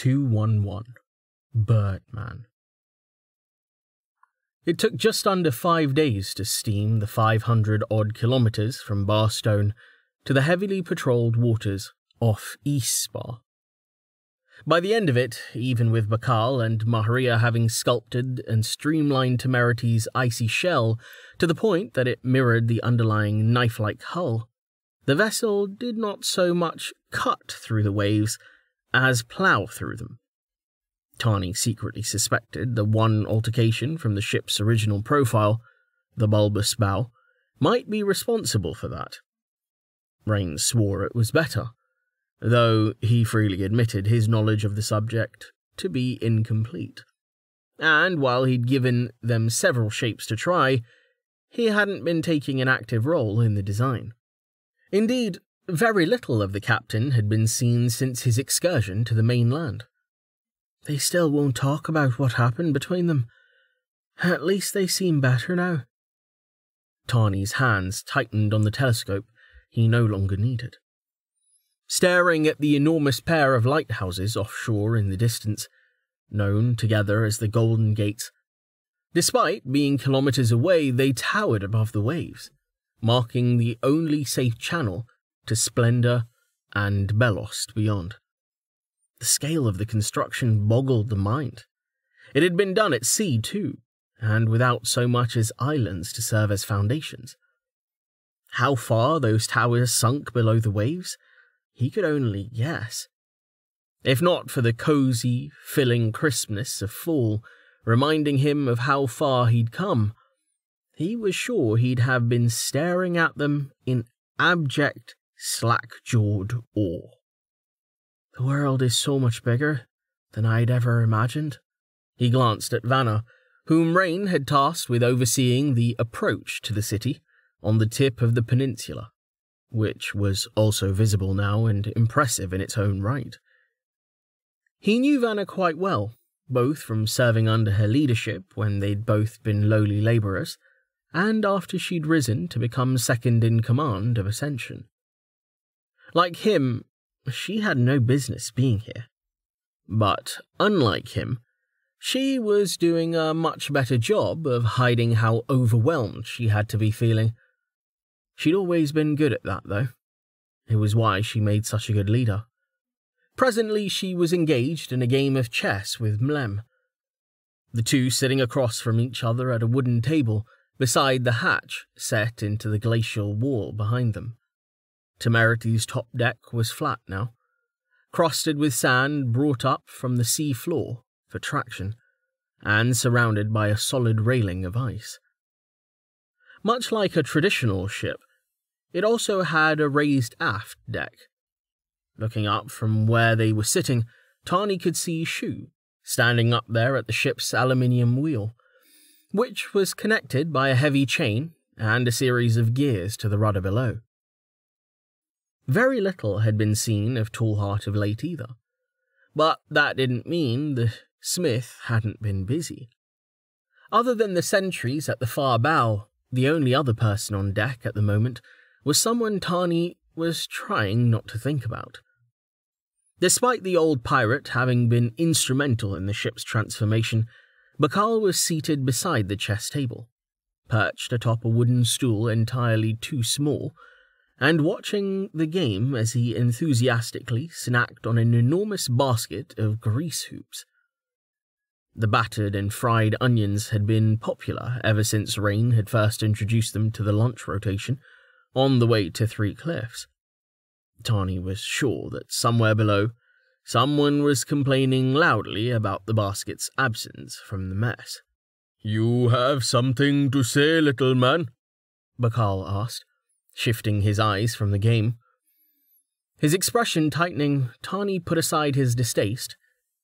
211. Birdman. It took just under 5 days to steam the 500-odd kilometres from Barstone to the heavily patrolled waters off East Spa. By the end of it, even with Bakal and Maharia having sculpted and streamlined Temerity's icy shell to the point that it mirrored the underlying knife-like hull, the vessel did not so much cut through the waves as plough through them. Tani secretly suspected the one altercation from the ship's original profile, the bulbous bow, might be responsible for that. Rain swore it was better, though he freely admitted his knowledge of the subject to be incomplete. And while he'd given them several shapes to try, he hadn't been taking an active role in the design. Indeed, very little of the captain had been seen since his excursion to the mainland. They still won't talk about what happened between them. At least they seem better now. Tani's hands tightened on the telescope he no longer needed. Staring at the enormous pair of lighthouses offshore in the distance, known together as the Golden Gates, despite being kilometres away, they towered above the waves, marking the only safe channel to Splendor and Belost beyond. The scale of the construction boggled the mind. It had been done at sea, too, and without so much as islands to serve as foundations. How far those towers sunk below the waves, he could only guess. If not for the cosy, filling crispness of fall reminding him of how far he'd come, he was sure he'd have been staring at them in abject, slack-jawed awe. The world is so much bigger than I'd ever imagined. He glanced at Vanna, whom Rain had tasked with overseeing the approach to the city on the tip of the peninsula, which was also visible now and impressive in its own right. He knew Vanna quite well, both from serving under her leadership when they'd both been lowly labourers, and after she'd risen to become second in command of Ascension. Like him, she had no business being here. But, unlike him, she was doing a much better job of hiding how overwhelmed she had to be feeling. She'd always been good at that, though. It was why she made such a good leader. Presently, she was engaged in a game of chess with Mlem, the two sitting across from each other at a wooden table beside the hatch set into the glacial wall behind them. Temerity's top deck was flat now, crusted with sand brought up from the sea floor for traction, and surrounded by a solid railing of ice. Much like a traditional ship, it also had a raised aft deck. Looking up from where they were sitting, Tani could see Shu standing up there at the ship's aluminium wheel, which was connected by a heavy chain and a series of gears to the rudder below. Very little had been seen of Tallheart of late either, but that didn't mean the smith hadn't been busy. Other than the sentries at the far bow, the only other person on deck at the moment was someone Tani was trying not to think about. Despite the old pirate having been instrumental in the ship's transformation, Bakal was seated beside the chess table, perched atop a wooden stool entirely too small, and watching the game as he enthusiastically snacked on an enormous basket of grease hoops. The battered and fried onions had been popular ever since Rain had first introduced them to the lunch rotation on the way to Three Cliffs. Tani was sure that somewhere below, someone was complaining loudly about the basket's absence from the mess. "You have something to say, little man?" Bakal asked, shifting his eyes from the game. His expression tightening, Tani put aside his distaste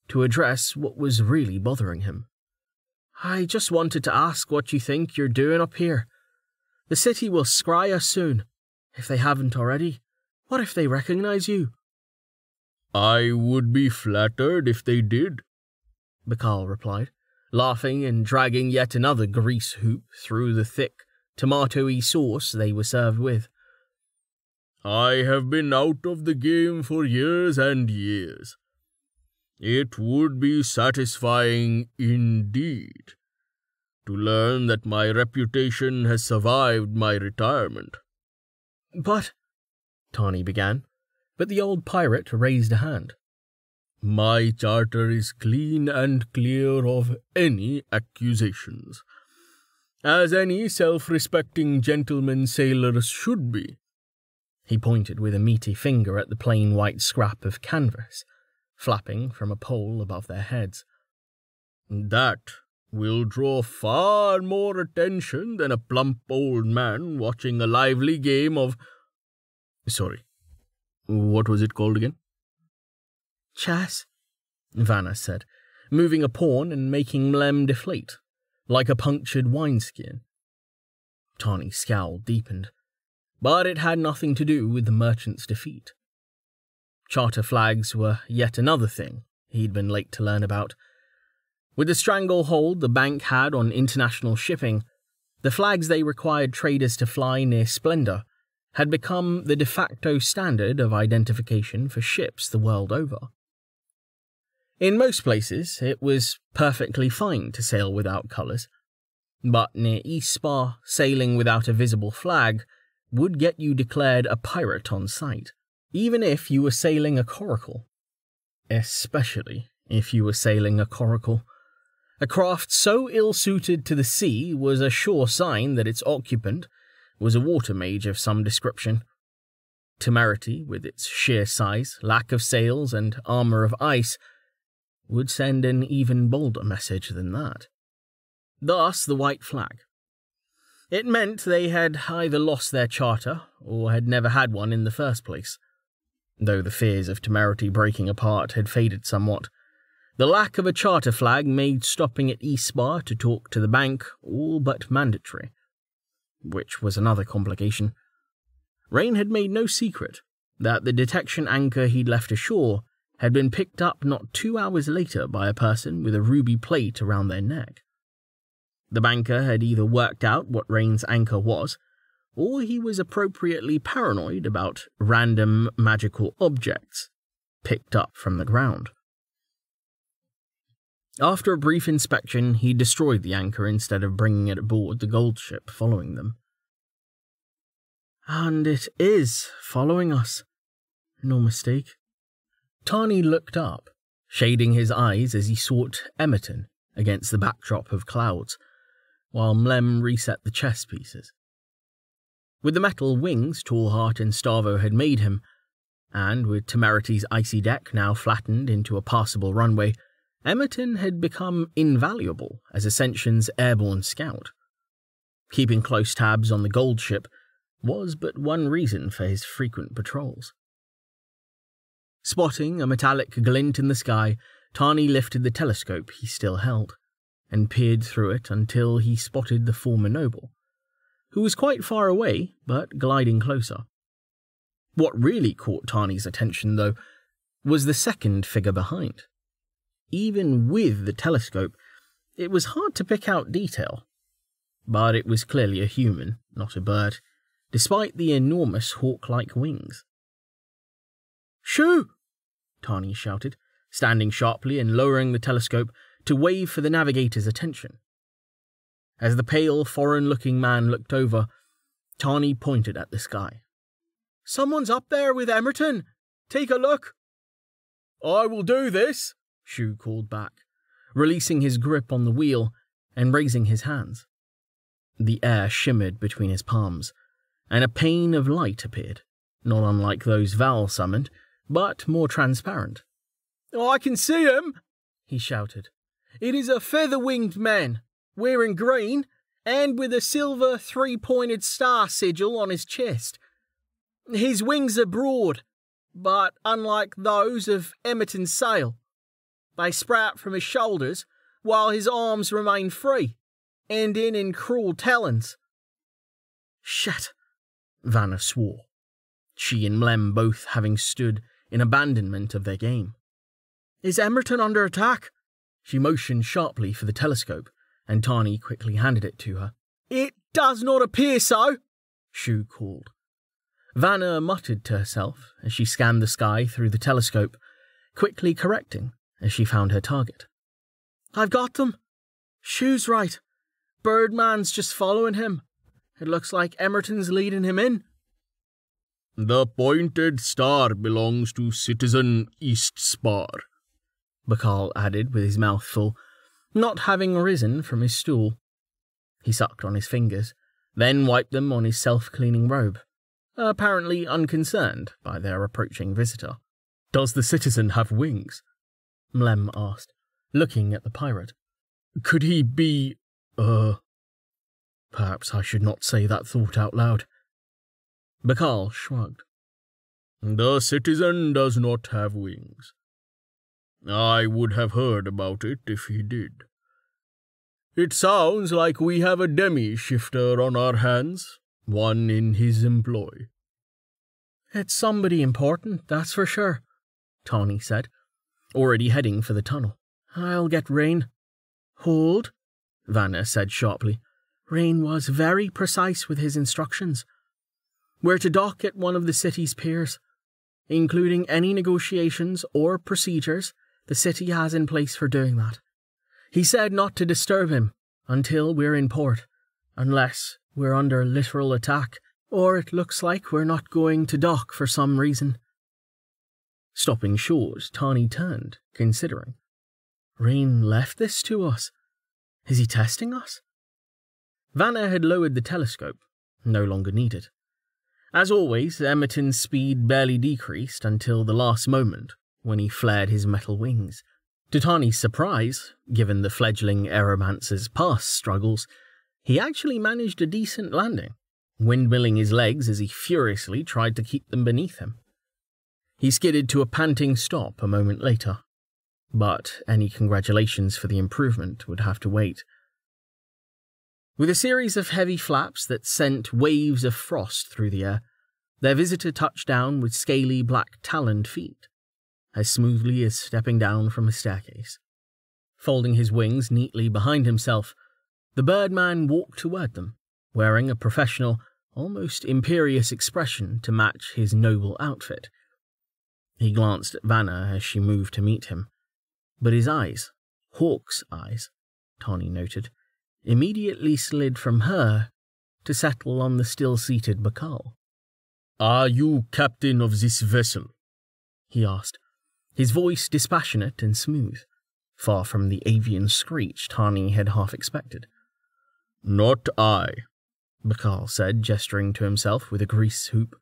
to address what was really bothering him. "I just wanted to ask what you think you're doing up here. The city will scry us soon, if they haven't already. What if they recognize you?" "I would be flattered if they did," Bakal replied, laughing and dragging yet another grease hoop through the thick, tomatoey sauce they were served with. "I have been out of the game for years and years. It would be satisfying indeed to learn that my reputation has survived my retirement. But, Tani began, but the old pirate raised a hand. My charter is clean and clear of any accusations, as any self-respecting gentleman sailor should be. He pointed with a meaty finger at the plain white scrap of canvas, flapping from a pole above their heads. That will draw far more attention than a plump old man watching a lively game of... Sorry, what was it called again? Chess, Vanna said, moving a pawn and making Mlem deflate, like a punctured wineskin. Tani's scowl deepened, but it had nothing to do with the merchant's defeat. Charter flags were yet another thing he'd been late to learn about. With the stranglehold the bank had on international shipping, the flags they required traders to fly near Splendor had become the de facto standard of identification for ships the world over. In most places, it was perfectly fine to sail without colours, but near East Spa, sailing without a visible flag would get you declared a pirate on sight, even if you were sailing a coracle. Especially if you were sailing a coracle. A craft so ill-suited to the sea was a sure sign that its occupant was a water mage of some description. Temerity, with its sheer size, lack of sails, and armour of ice, would send an even bolder message than that. Thus the white flag. It meant they had either lost their charter or had never had one in the first place. Though the fears of Temerity breaking apart had faded somewhat, the lack of a charter flag made stopping at East Spa to talk to the bank all but mandatory. Which was another complication. Rain had made no secret that the detection anchor he'd left ashore had been picked up not 2 hours later by a person with a ruby plate around their neck. The banker had either worked out what Rain's anchor was, or he was appropriately paranoid about random magical objects picked up from the ground. After a brief inspection, he destroyed the anchor instead of bringing it aboard the gold ship following them. And it is following us. No mistake. Tani looked up, shading his eyes as he sought Emerton against the backdrop of clouds, while Mlem reset the chess pieces. With the metal wings Tallheart and Stavo had made him, and with Temerity's icy deck now flattened into a passable runway, Emerton had become invaluable as Ascension's airborne scout. Keeping close tabs on the gold ship was but one reason for his frequent patrols. Spotting a metallic glint in the sky, Tani lifted the telescope he still held, and peered through it until he spotted the former noble, who was quite far away but gliding closer. What really caught Tani's attention, though, was the second figure behind. Even with the telescope, it was hard to pick out detail. But it was clearly a human, not a bird, despite the enormous hawk-like wings. "Shoo!" Tani shouted, standing sharply and lowering the telescope to wave for the navigator's attention. As the pale, foreign-looking man looked over, Tani pointed at the sky. "Someone's up there with Emerton! Take a look!" "I will do this!" Shu called back, releasing his grip on the wheel and raising his hands. The air shimmered between his palms, and a pane of light appeared, not unlike those Val summoned, but more transparent. "I can see him!" he shouted. "It is a feather-winged man, wearing green, and with a silver three-pointed star sigil on his chest. His wings are broad, but unlike those of Emerton's sail. They sprout from his shoulders, while his arms remain free, ending in cruel talons." "Shit!" Vanna swore, she and Mlem both having stood in abandonment of their game. "Is Emerton under attack?" She motioned sharply for the telescope, and Tani quickly handed it to her. "It does not appear so," Shu called. Vanna muttered to herself as she scanned the sky through the telescope, quickly correcting as she found her target. I've got them. Shoe's right. Birdman's just following him. It looks like Emerton's leading him in. The pointed star belongs to Citizen East Spar, Bacall added with his mouth full, not having risen from his stool. He sucked on his fingers, then wiped them on his self-cleaning robe, apparently unconcerned by their approaching visitor. Does the citizen have wings? Mlem asked, looking at the pirate. Could he be, Perhaps I should not say that thought out loud. Bacall shrugged. The citizen does not have wings. I would have heard about it if he did. It sounds like we have a demi-shifter on our hands, one in his employ. It's somebody important, that's for sure, Tawny said, already heading for the tunnel. I'll get Rain. Hold, Vanna said sharply. Rain was very precise with his instructions. We're to dock at one of the city's piers, including any negotiations or procedures the city has in place for doing that. He said not to disturb him until we're in port, unless we're under literal attack, or it looks like we're not going to dock for some reason. Stopping short, Tawny turned, considering. Rain left this to us. Is he testing us? Vanna had lowered the telescope, no longer needed. As always, Emerton's speed barely decreased until the last moment, when he flared his metal wings. To Tawny's surprise, given the fledgling aeromancer's past struggles, he actually managed a decent landing, windmilling his legs as he furiously tried to keep them beneath him. He skidded to a panting stop a moment later, but any congratulations for the improvement would have to wait. With a series of heavy flaps that sent waves of frost through the air, their visitor touched down with scaly black taloned feet, as smoothly as stepping down from a staircase. Folding his wings neatly behind himself, the Birdman walked toward them, wearing a professional, almost imperious expression to match his noble outfit. He glanced at Vanna as she moved to meet him, but his eyes, hawk's eyes, Tawny noted, immediately slid from her to settle on the still-seated Bacall. Are you captain of this vessel? He asked, his voice dispassionate and smooth, far from the avian screech Tawny had half expected. Not I, Bacall said, gesturing to himself with a grease hoop.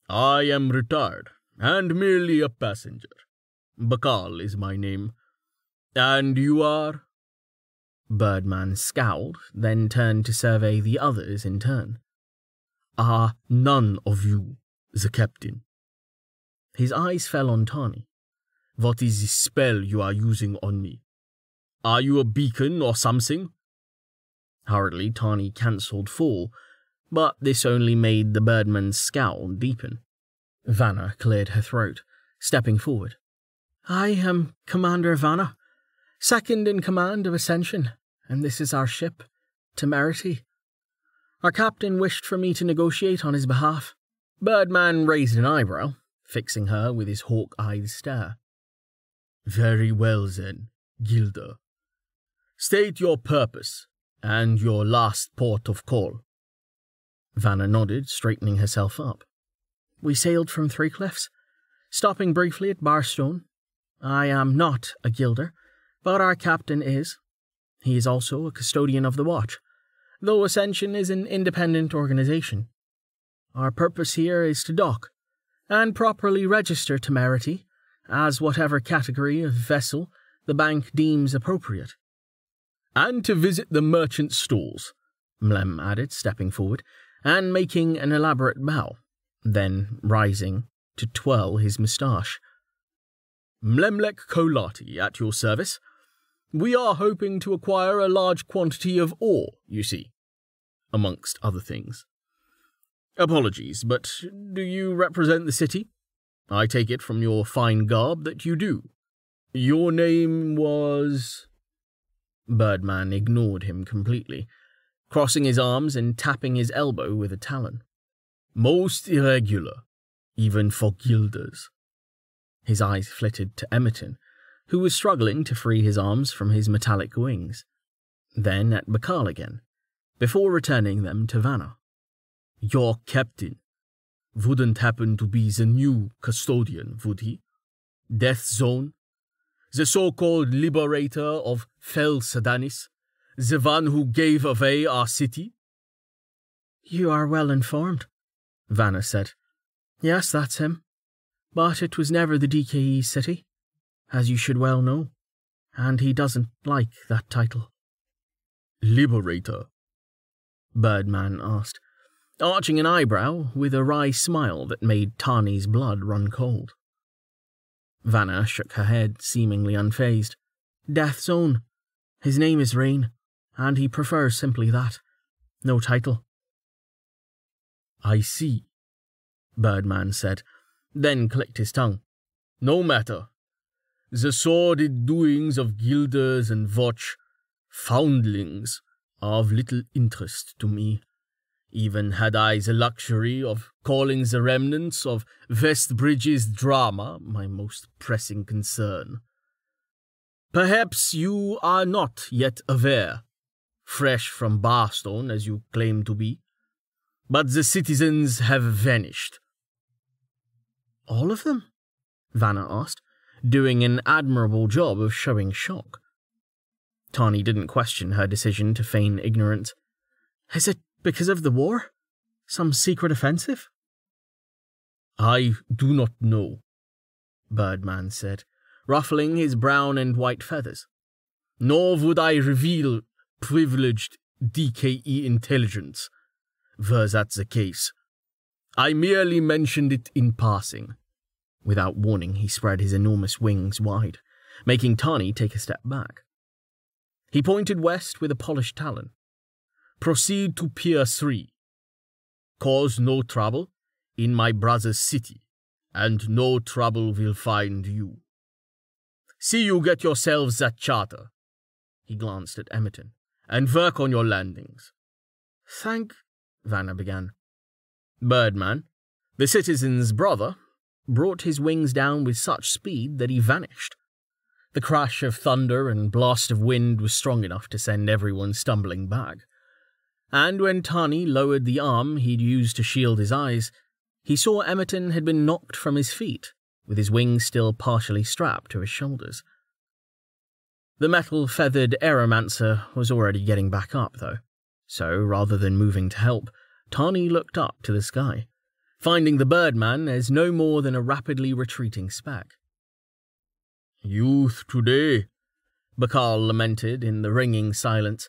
I am retired, and merely a passenger. Bacall is my name. And you are? Birdman scowled, then turned to survey the others in turn. Are none of you the captain? His eyes fell on Tawny. What is the spell you are using on me? Are you a beacon or something? Hurriedly, Tawny cancelled fall, but this only made the Birdman's scowl deepen. Vanna cleared her throat, stepping forward. I am Commander Vanna, second in command of Ascension, and this is our ship, Temerity. Our captain wished for me to negotiate on his behalf. Birdman raised an eyebrow, fixing her with his hawk-eyed stare. Very well then, Gilda. State your purpose, and your last port of call. Vanna nodded, straightening herself up. We sailed from Three Cliffs, stopping briefly at Barstone. I am not a gilder, but our captain is. He is also a custodian of the watch, though Ascension is an independent organization. Our purpose here is to dock, and properly register Temerity as whatever category of vessel the bank deems appropriate. And to visit the merchant stalls, Mlem added, stepping forward, and making an elaborate bow, then rising to twirl his moustache. Mlemlek Kolati at your service. We are hoping to acquire a large quantity of ore, you see, amongst other things. Apologies, but do you represent the city? I take it from your fine garb that you do. Your name was... Birdman ignored him completely, crossing his arms and tapping his elbow with a talon. Most irregular, even for gilders. His eyes flitted to Emerton, who was struggling to free his arms from his metallic wings, then at Bakal again, before returning them to Vanna. Your captain wouldn't happen to be the new custodian, would he? Death Zone? The so-called liberator of Fel Sedanis? The one who gave away our city? You are well informed, Vanna said. Yes, that's him. But it was never the DKE city, as you should well know, and he doesn't like that title. Liberator? Birdman asked, arching an eyebrow with a wry smile that made Tani's blood run cold. Vanna shook her head, seemingly unfazed. Death Zone. His name is Rain, and he prefers simply that. No title. I see, Birdman said, then clicked his tongue. No matter. The sordid doings of guilders and watch foundlings are of little interest to me, even had I the luxury of calling the remnants of Westbridge's drama my most pressing concern. Perhaps you are not yet aware, fresh from Barstone as you claim to be, but the citizens have vanished. All of them? Vanna asked, doing an admirable job of showing shock. Tani didn't question her decision to feign ignorance. Is it because of the war? Some secret offensive? I do not know, Birdman said, ruffling his brown and white feathers. Nor would I reveal privileged DKE intelligence, were that the case. I merely mentioned it in passing. Without warning, he spread his enormous wings wide, making Tani take a step back. He pointed west with a polished talon. Proceed to Pier 3. Cause no trouble in my brother's city, and no trouble will find you. See you get yourselves that charter. He glanced at Emerton. And work on your landings. Vanna began. Birdman, the citizen's brother, brought his wings down with such speed that he vanished. The crash of thunder and blast of wind was strong enough to send everyone stumbling back. And when Tani lowered the arm he'd used to shield his eyes, he saw Emerton had been knocked from his feet, with his wings still partially strapped to his shoulders. The metal-feathered aeromancer was already getting back up, though, so rather than moving to help, Tani looked up to the sky, finding the Birdman as no more than a rapidly retreating speck. Youth today, Bakal lamented in the ringing silence,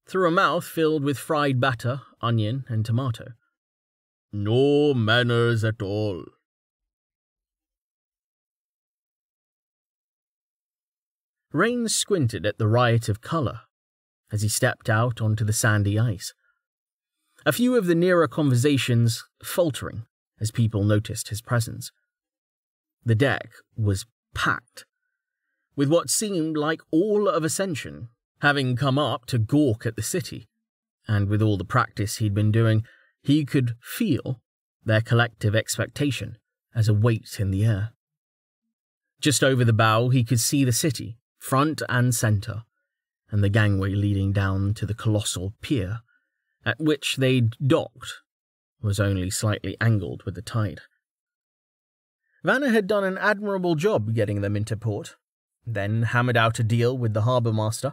through a mouth filled with fried batter, onion, and tomato. No manners at all. Rain squinted at the riot of colour as he stepped out onto the sandy ice. A few of the nearer conversations faltering as people noticed his presence. The deck was packed, with what seemed like all of Ascension having come up to gawk at the city, and with all the practice he'd been doing, he could feel their collective expectation as a weight in the air. Just over the bow he could see the city, front and centre, and the gangway leading down to the colossal pier, at which they'd docked, was only slightly angled with the tide. Vanna had done an admirable job getting them into port, then hammered out a deal with the harbour master,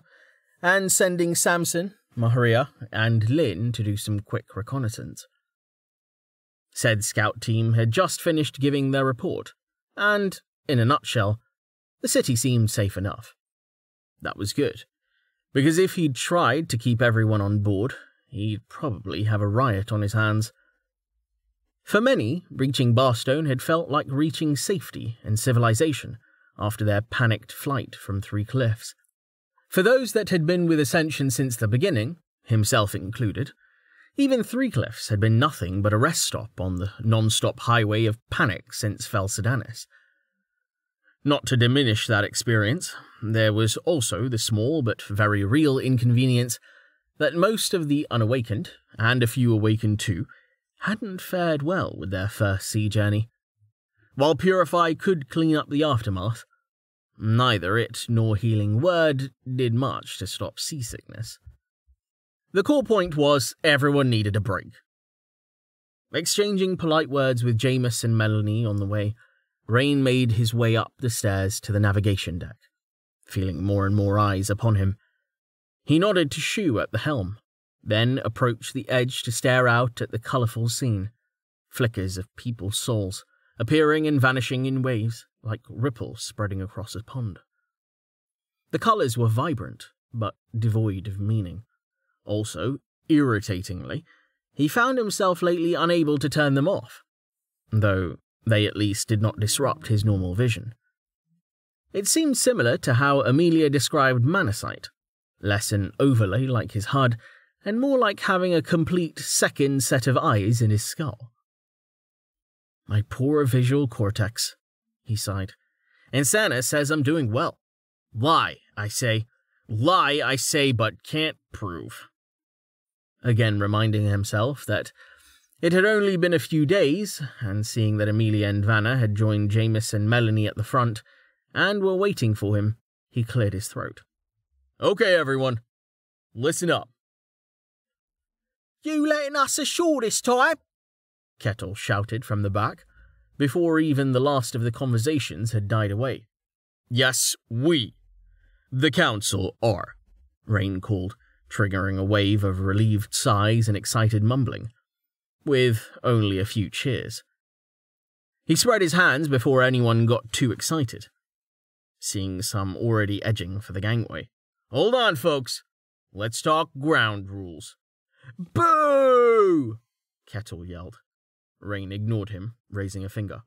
and sending Samson, Maharia, and Lynn to do some quick reconnaissance. Said scout team had just finished giving their report, and, in a nutshell, the city seemed safe enough. That was good, because if he'd tried to keep everyone on board, he'd probably have a riot on his hands. For many, reaching Barstone had felt like reaching safety and civilization after their panicked flight from Three Cliffs. For those that had been with Ascension since the beginning, himself included, even Three Cliffs had been nothing but a rest stop on the non-stop highway of panic since Fel Sedanis. Not to diminish that experience, there was also the small but very real inconvenience that most of the unawakened, and a few awakened too, hadn't fared well with their first sea journey. While Purify could clean up the aftermath, Neither it nor healing word did much to stop seasickness. The core point was everyone needed a break. Exchanging polite words with Jameis and Melanie on the way, Rain made his way up the stairs to the navigation deck, feeling more and more eyes upon him. He nodded to Shu at the helm, then approached the edge to stare out at the colourful scene, flickers of people's souls, appearing and vanishing in waves, like ripples spreading across a pond. The colours were vibrant, but devoid of meaning. Also, irritatingly, he found himself lately unable to turn them off, though they at least did not disrupt his normal vision. It seemed similar to how Amelia described Manasight, less an overlay like his HUD, and more like having a complete second set of eyes in his skull. My poor visual cortex, he sighed. And Santa says I'm doing well. Lie, I say, but can't prove. Again reminding himself that it had only been a few days, and seeing that Amelia and Vanna had joined Jameis and Melanie at the front, and were waiting for him, he cleared his throat. Okay, everyone, listen up. You letting us ashore this time? Kettle shouted from the back, before even the last of the conversations had died away. Yes, we, the council, are, Rain called, triggering a wave of relieved sighs and excited mumbling, with only a few cheers. He spread his hands before anyone got too excited, seeing some already edging for the gangway. Hold on, folks. Let's talk ground rules. Boo! Kettle yelled. Rain ignored him, raising a finger.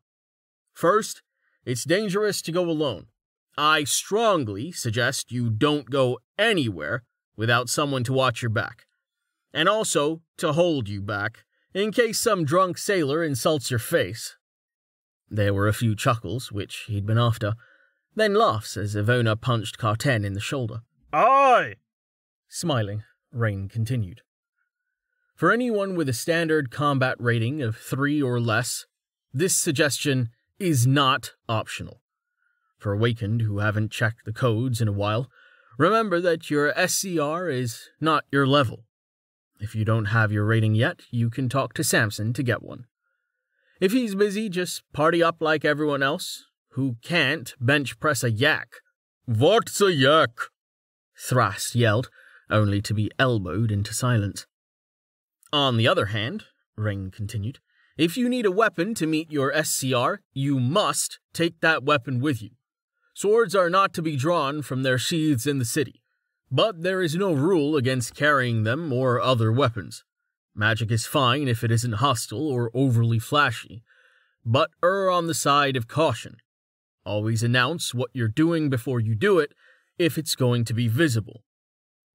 First, it's dangerous to go alone. I strongly suggest you don't go anywhere without someone to watch your back, and also to hold you back in case some drunk sailor insults your face. There were a few chuckles, which he'd been after, then laughs as Ivona punched Carten in the shoulder. Aye! Smiling, Rain continued. For anyone with a standard combat rating of 3 or less, this suggestion is not optional. For Awakened who haven't checked the codes in a while, remember that your SCR is not your level. If you don't have your rating yet, you can talk to Samson to get one. If he's busy, just party up like everyone else, who can't bench press a yak. What's a yak? Thrast yelled, only to be elbowed into silence. On the other hand, Rain continued, if you need a weapon to meet your SCR, you must take that weapon with you. Swords are not to be drawn from their sheaths in the city, but there is no rule against carrying them or other weapons. Magic is fine if it isn't hostile or overly flashy, but err on the side of caution. Always announce what you're doing before you do it if it's going to be visible.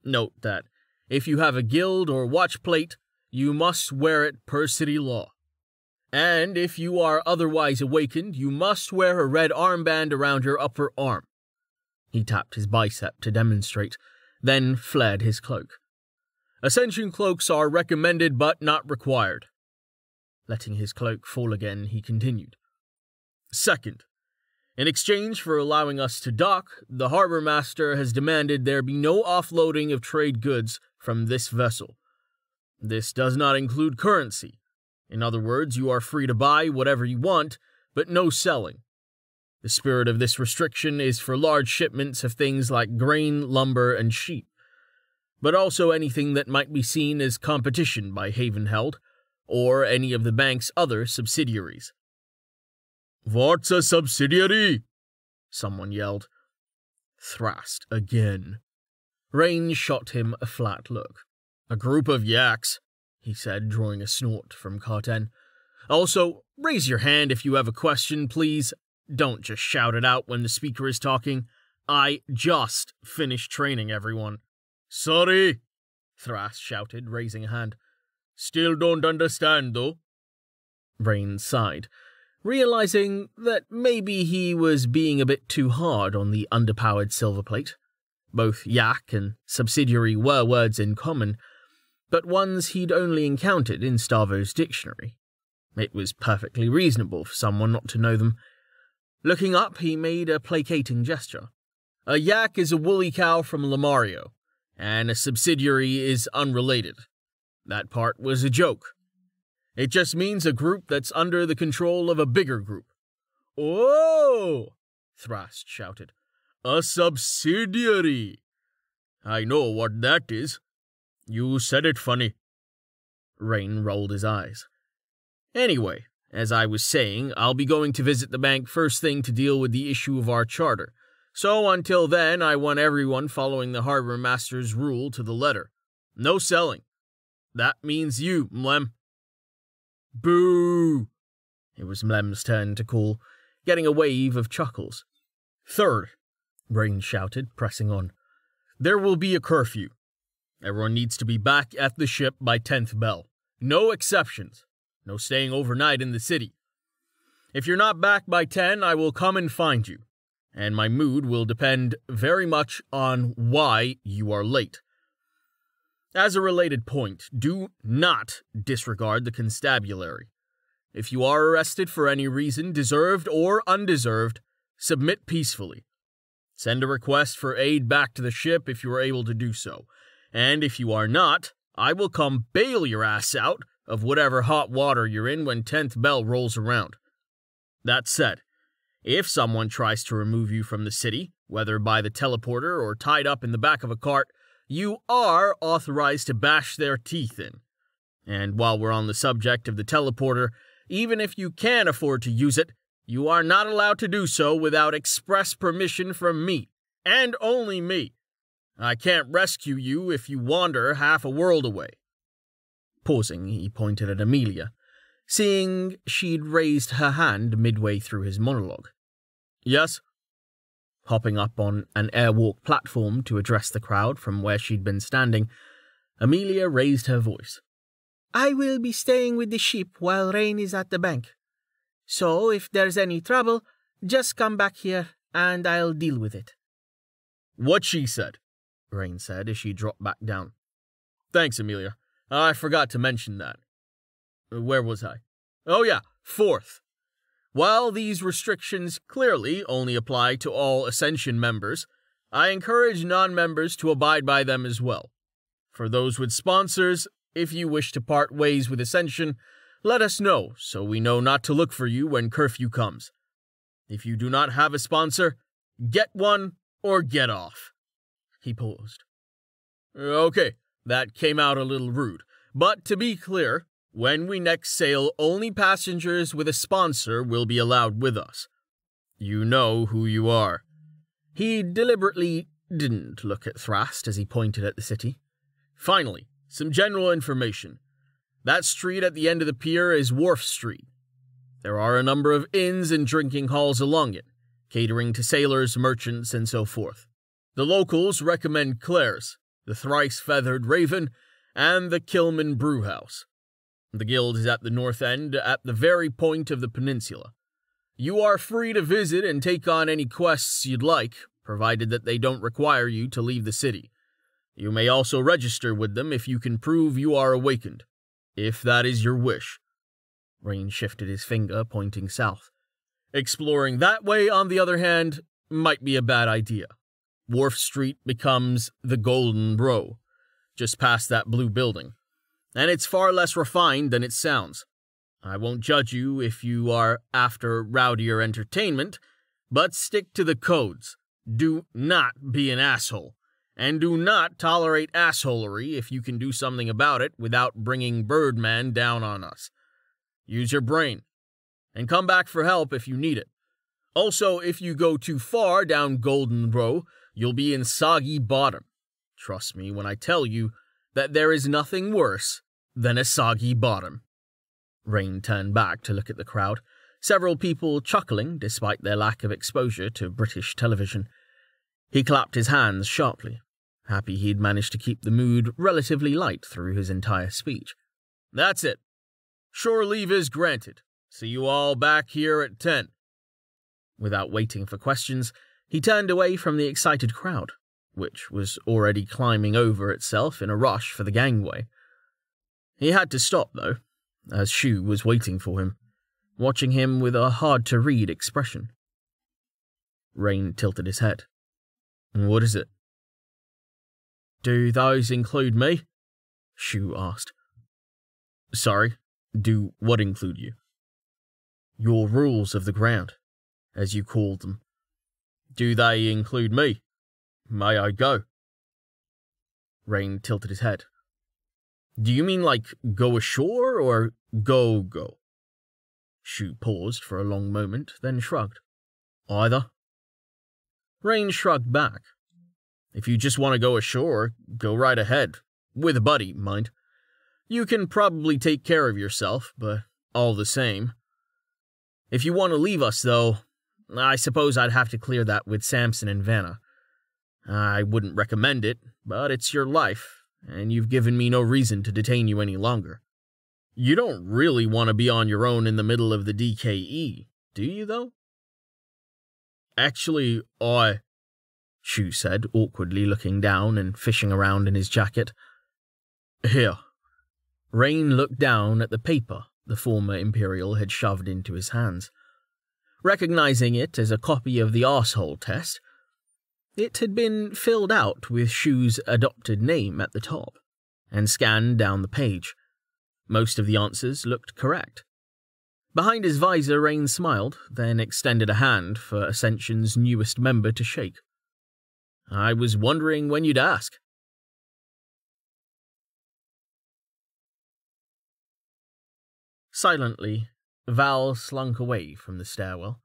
Note that if you have a guild or watch plate, you must wear it per city law. And if you are otherwise awakened, you must wear a red armband around your upper arm. He tapped his bicep to demonstrate, then fled his cloak. Ascension cloaks are recommended but not required. Letting his cloak fall again, he continued. Second, in exchange for allowing us to dock, the harbor master has demanded there be no offloading of trade goods from this vessel. This does not include currency. In other words, you are free to buy whatever you want, but no selling. The spirit of this restriction is for large shipments of things like grain, lumber, and sheep, but also anything that might be seen as competition by Havenheld, or any of the bank's other subsidiaries. What's a subsidiary? Someone yelled. Thrast again. Rain shot him a flat look. A group of yaks, he said, drawing a snort from Carten. Also, raise your hand if you have a question, please. Don't just shout it out when the speaker is talking. I just finished training, everyone. Sorry, Thrast shouted, raising a hand. Still don't understand, though. Rain sighed, realizing that maybe he was being a bit too hard on the underpowered silverplate. Both yak and subsidiary were words in common, but ones he'd only encountered in Stavo's dictionary. It was perfectly reasonable for someone not to know them. Looking up, he made a placating gesture. A yak is a woolly cow from Lamario, and a subsidiary is unrelated. That part was a joke. It just means a group that's under the control of a bigger group. Oh! Thrast shouted. A subsidiary! I know what that is. You said it funny. Rain rolled his eyes. Anyway, as I was saying, I'll be going to visit the bank first thing to deal with the issue of our charter. So until then, I want everyone following the harbor master's rule to the letter. No selling. That means you, Mlem. Boo! It was Mlem's turn to call, getting a wave of chuckles. Third, Rain shouted, pressing on. There will be a curfew. Everyone needs to be back at the ship by 10th bell. No exceptions. No staying overnight in the city. If you're not back by 10, I will come and find you. And my mood will depend very much on why you are late. As a related point, do not disregard the constabulary. If you are arrested for any reason, deserved or undeserved, submit peacefully. Send a request for aid back to the ship if you are able to do so. And if you are not, I will come bail your ass out of whatever hot water you're in when 10th bell rolls around. That said, if someone tries to remove you from the city, whether by the teleporter or tied up in the back of a cart, you are authorized to bash their teeth in. And while we're on the subject of the teleporter, even if you can afford to use it, you are not allowed to do so without express permission from me, and only me. I can't rescue you if you wander half a world away. Pausing, he pointed at Amelia, seeing she'd raised her hand midway through his monologue. Yes? Hopping up on an airwalk platform to address the crowd from where she'd been standing, Amelia raised her voice. I will be staying with the ship while Rain is at the bank. So if there's any trouble, just come back here and I'll deal with it. What she said, Rain said as she dropped back down. Thanks, Amelia. I forgot to mention that. Where was I? Oh yeah, fourth. While these restrictions clearly only apply to all Ascension members, I encourage non-members to abide by them as well. For those with sponsors, if you wish to part ways with Ascension, let us know so we know not to look for you when curfew comes. If you do not have a sponsor, get one or get off. He paused. Okay, that came out a little rude, but to be clear, when we next sail, only passengers with a sponsor will be allowed with us. You know who you are. He deliberately didn't look at Thrast as he pointed at the city. Finally, some general information. That street at the end of the pier is Wharf Street. There are a number of inns and drinking halls along it, catering to sailors, merchants, and so forth. The locals recommend Claire's, the thrice-feathered Raven, and the Kilman Brewhouse. The guild is at the north end, at the very point of the peninsula. You are free to visit and take on any quests you'd like, provided that they don't require you to leave the city. You may also register with them if you can prove you are awakened, if that is your wish. Rain shifted his finger, pointing south. Exploring that way, on the other hand, might be a bad idea. Wharf Street becomes the Golden Row, just past that blue building. And it's far less refined than it sounds. I won't judge you if you are after rowdier entertainment, but stick to the codes. Do not be an asshole. And do not tolerate assholery if you can do something about it without bringing Birdman down on us. Use your brain. And come back for help if you need it. Also, if you go too far down Golden Row, you'll be in Soggy Bottom. Trust me when I tell you that there is nothing worse than a soggy bottom. Rain turned back to look at the crowd, several people chuckling despite their lack of exposure to British television. He clapped his hands sharply, happy he'd managed to keep the mood relatively light through his entire speech. That's it. Shore leave is granted. See you all back here at 10. Without waiting for questions, he turned away from the excited crowd, which was already climbing over itself in a rush for the gangway. He had to stop, though, as Shu was waiting for him, watching him with a hard-to-read expression. Rain tilted his head. What is it? Do those include me? Shu asked. Sorry, do what include you? Your rules of the ground, as you called them. Do they include me? May I go? Rain tilted his head. Do you mean like go ashore or go? Shu paused for a long moment, then shrugged. Either. Rain shrugged back. If you just want to go ashore, go right ahead. With a buddy, mind. You can probably take care of yourself, but all the same. If you want to leave us, though, I suppose I'd have to clear that with Samson and Vanna. I wouldn't recommend it, but it's your life, and you've given me no reason to detain you any longer. You don't really want to be on your own in the middle of the DKE, do you, though? Actually, Shu said, awkwardly looking down and fishing around in his jacket. Here. Rain looked down at the paper the former Imperial had shoved into his hands. Recognizing it as a copy of the arsehole test, it had been filled out with Shu's adopted name at the top, and scanned down the page. Most of the answers looked correct. Behind his visor, Rain smiled, then extended a hand for Ascension's newest member to shake. I was wondering when you'd ask. Silently, Val slunk away from the stairwell,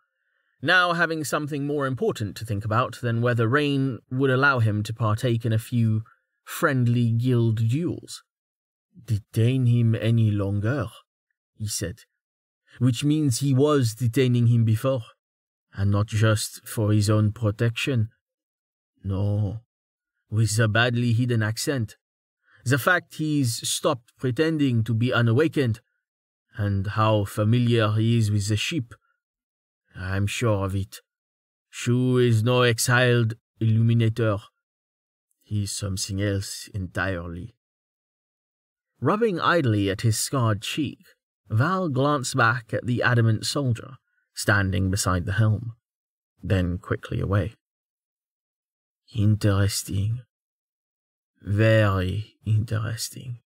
now having something more important to think about than whether Rain would allow him to partake in a few friendly guild duels. Detain him any longer, he said, which means he was detaining him before, and not just for his own protection. No, with a badly hidden accent. The fact he's stopped pretending to be unawakened, and how familiar he is with the ship. I'm sure of it. Shu is no exiled illuminator. He's something else entirely. Rubbing idly at his scarred cheek, Val glanced back at the adamant soldier standing beside the helm, then quickly away. Interesting. Very interesting.